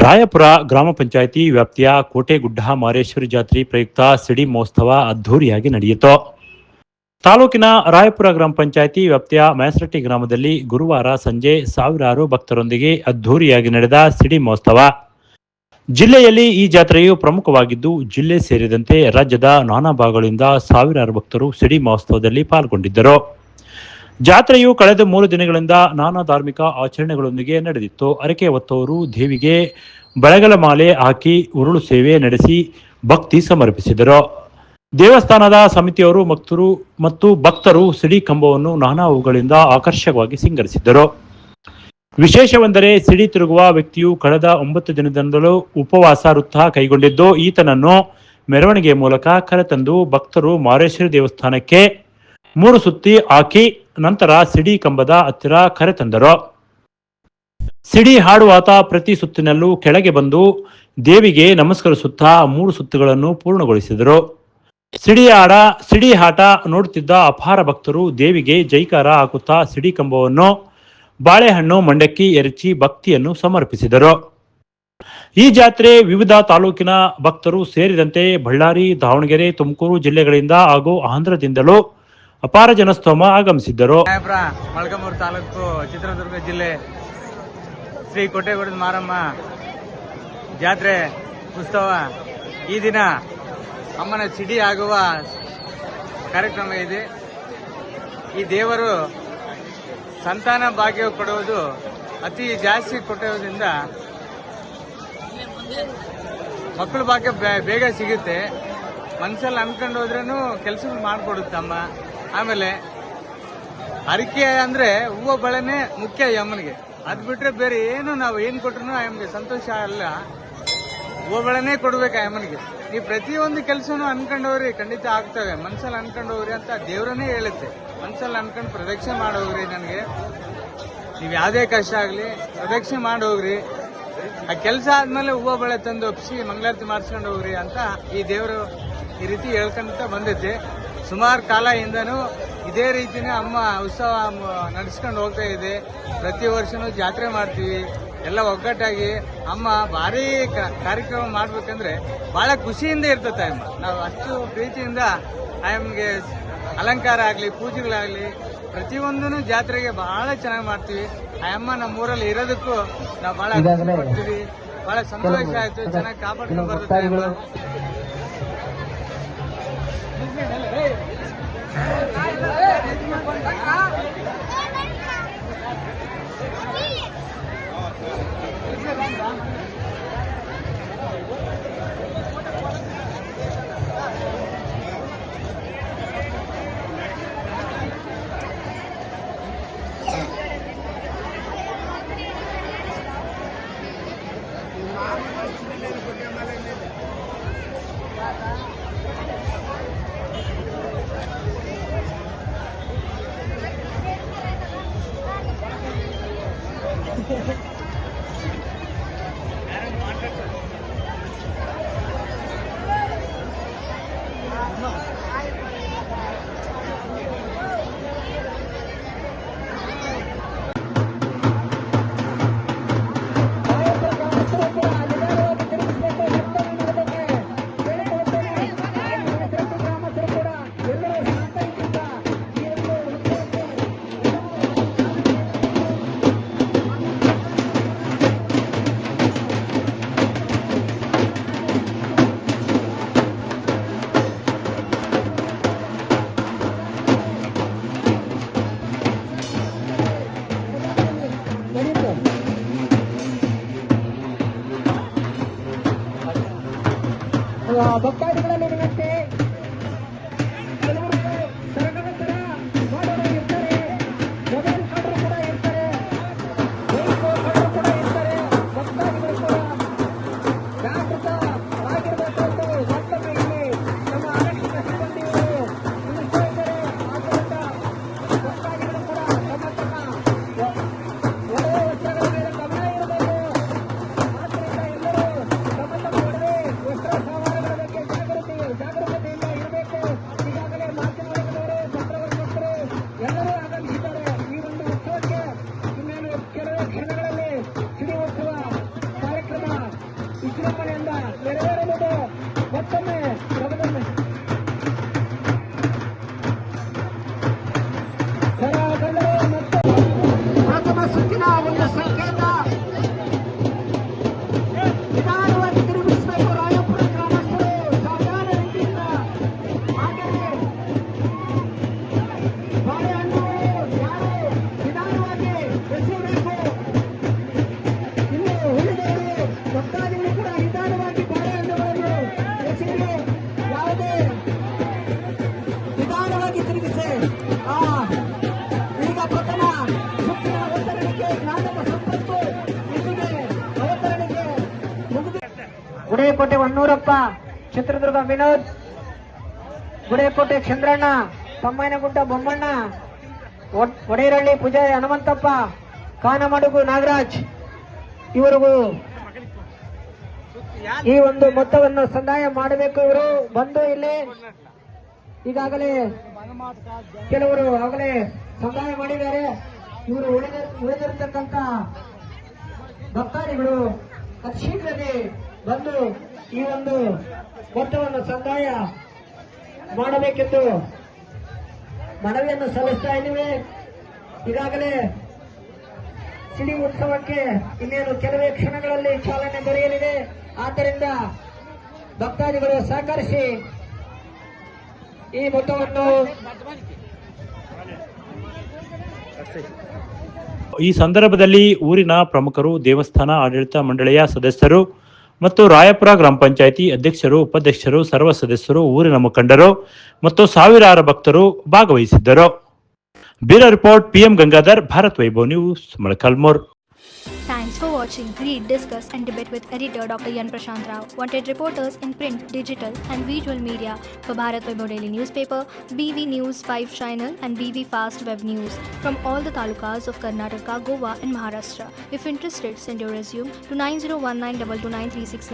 ರಾಯಪುರ ಗ್ರಾಮ ಪಂಚಾಯಿತಿ ವ್ಯಾಪ್ತಿಯ ಕೋಟೆಗುಡ್ಡ ಮಾರೇಶ್ವರಿ ಜಾತ್ರೆ ಪ್ರಯುಕ್ತ ಸಿಡಿ ಮಹೋತ್ಸವ ಅದ್ದೂರಿಯಾಗಿ ನಡೆಯಿತು. ತಾಲೂಕಿನ ರಾಯಪುರ ಗ್ರಾಮ ಪಂಚಾಯಿತಿ ವ್ಯಾಪ್ತಿಯ ಮ್ಯಾಸರಟ್ಟಿ ಗ್ರಾಮದಲ್ಲಿ ಗುರುವಾರ ಸಂಜೆ ಸಾವಿರಾರು ಭಕ್ತರೊಂದಿಗೆ ಅದ್ದೂರಿಯಾಗಿ ನಡೆದ ಸಿಡಿ ಮಹೋತ್ಸವ. ಜಿಲ್ಲೆಯಲ್ಲಿ ಈ ಜಾತ್ರೆಯು ಪ್ರಮುಖವಾಗಿದ್ದು, ಜಿಲ್ಲೆ ಸೇರಿದಂತೆ ರಾಜ್ಯದ ನಾನಾ ಭಾಗಗಳಿಂದ ಸಾವಿರಾರು ಭಕ್ತರು ಸಿಡಿ ಮಹೋತ್ಸವದಲ್ಲಿ ಪಾಲ್ಗೊಂಡಿದ್ದರು. ಜಾತ್ರೆಯು ಕಳೆದ 3 ದಿನಗಳಿಂದ ನಾನಾ ಧಾರ್ಮಿಕ ಆಚರಣೆಗಳೊಂದಿಗೆ ನಡೆದಿತ್ತು. ಹರಕೆ ಹೊತ್ತವರು ದೇವಿಗೆ ಬೆಳಗಲ ಮಾಲೆ ಹಾಕಿ ಉರುಳು ಸೇವೆ ನಡೆಸಿ ಭಕ್ತಿ ಸಮರ್ಪಿಸಿದರು. ದೇವಸ್ಥಾನದ ಸಮಿತಿಯವರು ಮತ್ತು ಭಕ್ತರು ಸಿಡಿ ಕಂಬವನ್ನು ನಾನಾ ಹೂಗಳಿಂದ ಆಕರ್ಷಕವಾಗಿ ಸಿಂಗರಿಸಿದ್ದರು. ವಿಶೇಷವೆಂದರೆ ಸಿಡಿ ತಿರುಗುವ ವ್ಯಕ್ತಿಯು ಕಳೆದ 9 ದಿನದಿಂದಲೂ ಉಪವಾಸ ವೃತ್ತ ಕೈಗೊಂಡಿದ್ದು, ಈತನನ್ನು ಮೆರವಣಿಗೆ ಮೂಲಕ ಕರೆತಂದು ಭಕ್ತರು ಮಾರೇಶ್ವರಿ ದೇವಸ್ಥಾನಕ್ಕೆ 3 ಸುತ್ತಿ ಹಾಕಿ ನಂತರ ಸಿಡಿ ಕಂಬದ ಹತ್ತಿರ ಕರೆತಂದರು. ಸಿಡಿ ಹಾಡುವಾತ ಪ್ರತಿ ಸುತ್ತಿನಲ್ಲೂ ಕೆಳಗೆ ಬಂದು ದೇವಿಗೆ ನಮಸ್ಕರಿಸುತ್ತಾ 3 ಸುತ್ತುಗಳನ್ನು ಪೂರ್ಣಗೊಳಿಸಿದರು. ಸಿಡಿ ಆಟ ನೋಡುತ್ತಿದ್ದ ಅಪಾರ ಭಕ್ತರು ದೇವಿಗೆ ಜೈಕಾರ ಹಾಕುತ್ತಾ ಸಿಡಿ ಕಂಬವನ್ನು ಬಾಳೆಹಣ್ಣು ಮಂಡಕ್ಕಿ ಎರಚಿ ಭಕ್ತಿಯನ್ನು ಸಮರ್ಪಿಸಿದರು. ಈ ಜಾತ್ರೆ ವಿವಿಧ ತಾಲೂಕಿನ ಭಕ್ತರು ಸೇರಿದಂತೆ ಬಳ್ಳಾರಿ, ದಾವಣಗೆರೆ, ತುಮಕೂರು ಜಿಲ್ಲೆಗಳಿಂದ ಹಾಗೂ ಆಂಧ್ರದಿಂದಲೂ ಅಪಾರ ಜನಸ್ತೋಮ ಆಗಮಿಸಿದ್ದರು. ಮೊಳಕಾಲ್ಮೂರು ತಾಲೂಕು, ಚಿತ್ರದುರ್ಗ ಜಿಲ್ಲೆ ಶ್ರೀ ಕೋಟೆಗುಡ್ಡದ ಮಾರಮ್ಮ ಜಾತ್ರೆ ಉತ್ಸವ ಈ ದಿನ ಅಮ್ಮನ ಸಿಡಿ ಆಗುವ ಕಾರ್ಯಕ್ರಮ ಇದೆ. ಈ ದೇವರು ಸಂತಾನ ಭಾಗ್ಯ ಕೊಡುವುದು ಅತಿ ಜಾಸ್ತಿ ಕೊಟ್ಟೋದ್ರಿಂದ ಮಕ್ಕಳ ಭಾಗ್ಯ ಬೇಗ ಸಿಗುತ್ತೆ. ಮನಸ್ಸಲ್ಲಿ ಅನ್ಕೊಂಡು ಹೋದ್ರೂ ಕೆಲಸ ಮಾಡಿಕೊಡುತ್ತೆ ಅಮ್ಮ. ಆಮೇಲೆ ಹರಕೆ ಅಂದ್ರೆ ಹೂವು ಬಳೆನೆ ಮುಖ್ಯ ಈ ಅಮ್ಮನಿಗೆ. ಅದ್ ಬಿಟ್ರೆ ಬೇರೆ ಏನು ನಾವು ಏನ್ ಕೊಟ್ರು ಅಮ್ಮನಿಗೆ ಸಂತೋಷ ಅಲ್ಲ. ಹೂವು ಬಳೆನೇ ಕೊಡ್ಬೇಕು ಅಮ್ಮನಿಗೆ. ನೀವು ಪ್ರತಿಯೊಂದು ಕೆಲಸನೂ ಅನ್ಕೊಂಡವ್ರಿ ಖಂಡಿತ ಆಗ್ತವೆ. ಮನ್ಸಲ್ಲಿ ಅನ್ಕೊಂಡವ್ರಿ ಅಂತ ದೇವ್ರನ್ನೇ ಹೇಳುತ್ತೆ. ಮನ್ಸಲ್ಲಿ ಅನ್ಕೊಂಡು ಪ್ರದಕ್ಷಿಣೆ ಮಾಡೋಗ್ರಿ. ನನಗೆ ನೀವು ಯಾವುದೇ ಕಷ್ಟ ಆಗ್ಲಿ ಪ್ರದಕ್ಷಿಣೆ ಮಾಡೋಗ್ರಿ. ಆ ಕೆಲಸ ಆದ್ಮೇಲೆ ಹೂವು ಬಳೆ ತಂದು ಒಪ್ಪಿಸಿ ಮಂಗಳಾರತಿ ಮಾಡಿಸ್ಕೊಂಡು ಹೋಗ್ರಿ ಅಂತ ಈ ದೇವರು ಈ ರೀತಿ ಹೇಳ್ಕೊಂತ ಬಂದೈತೆ. ಸುಮಾರು ಕಾಲದಿಂದನೂ ಇದೇ ರೀತಿನೇ ಅಮ್ಮ ಉತ್ಸವ ನಡೆಸ್ಕೊಂಡು ಹೋಗ್ತಾ ಇದೆ. ಪ್ರತಿ ವರ್ಷನೂ ಜಾತ್ರೆ ಮಾಡ್ತೀವಿ ಎಲ್ಲ ಒಗ್ಗಟ್ಟಾಗಿ. ಅಮ್ಮ ಭಾರಿ ಕಾರ್ಯಕ್ರಮ ಮಾಡ್ಬೇಕಂದ್ರೆ ಬಹಳ ಖುಷಿಯಿಂದ ಇರ್ತತೆ ಅಮ್ಮ. ನಾವು ಅಷ್ಟು ಪ್ರೀತಿಯಿಂದ ಅಮ್ಮಗೆ ಅಲಂಕಾರ ಆಗಲಿ ಪೂಜೆಗಳಾಗಲಿ ಪ್ರತಿಯೊಂದೂ ಜಾತ್ರೆಗೆ ಬಹಳ ಚೆನ್ನಾಗಿ ಮಾಡ್ತೀವಿ. ಆ ಅಮ್ಮ ನಮ್ಮೂರಲ್ಲಿ ಇರೋದಕ್ಕೂ ನಾವು ಬಹಳ ಪಡ್ತೀವಿ. ಬಹಳ ಸಂತೋಷ ಆಯ್ತು. ಚೆನ್ನಾಗಿ ಕಾಪಾಡ್ಕೊಂಡು ಬರುತ್ತೆ ಅಮ್ಮ. ಭಕ್ತಾದಿಗಳಲ್ಲಿ ವಿನಂತಿ, ಕೆಲವರು ಸರಗದ ತರ ಮಾಡೋರು ಇರ್ತಾರೆ, ಮೊಬೈಲ್ ಕಾಡರು ಕೂಡ ಇರ್ತಾರೆ, ಬೈಕ್ ಕಾಡರು ಕೂಡ ಇರ್ತಾರೆ. ಭಕ್ತಾದಿಗಳು ಕೂಡ ಜಾಗೃತ ಆಗಿರಬೇಕೆಂದು ಮತ್ತೊಮ್ಮೆ ಇಲ್ಲಿ ನಮ್ಮ ಆರಕ್ಷಕ ಸಿಬ್ಬಂದಿಗಳು ತಿಳಿಸ್ತಾ ಇದ್ದಾರೆ. ಆದ್ದರಿಂದ ಭಕ್ತಾದಿಗಳು ಕೂಡ ತಮ್ಮ ಒಳ್ಳೆಯ ವಸ್ತ್ರಗಳ ಮೇಲೆ ಗಮನ ಇರಬೇಕು. ಆದ್ದರಿಂದ ಎಲ್ಲರೂ ತಮ್ಮ ಒಡವೆ ವಸ್ತ್ರ ಸಾಮಾನುಗಳ ಬಗ್ಗೆ ಜಾಗೃತಿ ಗುಡೇಕೋಟೆ ಹೊನ್ನೂರಪ್ಪ, ಚಿತ್ರದುರ್ಗ ವಿನೋದ್, ಗುಡೇಕೋಟೆ ಚಂದ್ರಣ್ಣ, ತಮ್ಮಯ್ಯನಗುಡ್ಡ ಬೊಮ್ಮಣ್ಣ, ಒಡೇರಳ್ಳಿ ಪೂಜಾರಿ ಹನುಮಂತಪ್ಪ, ಕಾನಮಡುಗು ನಾಗರಾಜ್ ಇವರಿಗೂ ಈ ಒಂದು ಮೊತ್ತವನ್ನು ಸಂದಾಯ ಮಾಡಬೇಕು. ಇವರು ಬಂದು ಇಲ್ಲಿ ಈಗಾಗಲೇ ಕೆಲವರು ಆಗಲೇ ಸಂದಾಯ ಮಾಡಿದ್ದಾರೆ. ಇವರು ಉಳಿದಿರತಕ್ಕಂತ ಭಕ್ತಾದಿಗಳು ಅತಿ ಶೀಘ್ರದಲ್ಲಿ ಬಂದು ಈ ಒಂದು ಮೊತ್ತವನ್ನು ಸಂದಾಯ ಮಾಡಬೇಕೆಂದು ಮನವಿಯನ್ನು ಸಲ್ಲಿಸ್ತಾ ಇದ್ದೀವಿ. ಈಗಾಗಲೇ ಸಿಡಿ ಉತ್ಸವಕ್ಕೆ ಇನ್ನೇನು ಕೆಲವೇ ಕ್ಷಣಗಳಲ್ಲಿ ಚಾಲನೆ ದೊರೆಯಲಿದೆ. ಆದ್ದರಿಂದ ಭಕ್ತಾದಿಗಳು ಸಹಕರಿಸಿ ಈ ಮೊತ್ತವನ್ನು ಈ ಸಂದರ್ಭದಲ್ಲಿ ಊರಿನ ಪ್ರಮುಖರು, ದೇವಸ್ಥಾನ ಆಡಳಿತ ಮಂಡಳಿಯ ಸದಸ್ಯರು ಮತ್ತು ರಾಯಪುರ ಗ್ರಾಮ ಪಂಚಾಯಿತಿ ಅಧ್ಯಕ್ಷರು, ಉಪಾಧ್ಯಕ್ಷರು, ಸರ್ವ ಸದಸ್ಯರು, ಊರಿನ ಮುಖಂಡರು ಮತ್ತು ಸಾವಿರಾರು ಭಕ್ತರು ಭಾಗವಹಿಸಿದ್ದರು. Bureau report PM Gangadhar, Bharat Vaibhav news, Molakalmuru. Thanks for watching. Read, discuss and debate with editor Dr. Yan Prashant Rao. Wanted reporters in print, digital and visual media for Bharat Vaibhav Daily Newspaper, BV News 5 Channel and BV Fast Web News from all the talukas of Karnataka, Goa and Maharashtra. If interested, send your resume to 9019229369.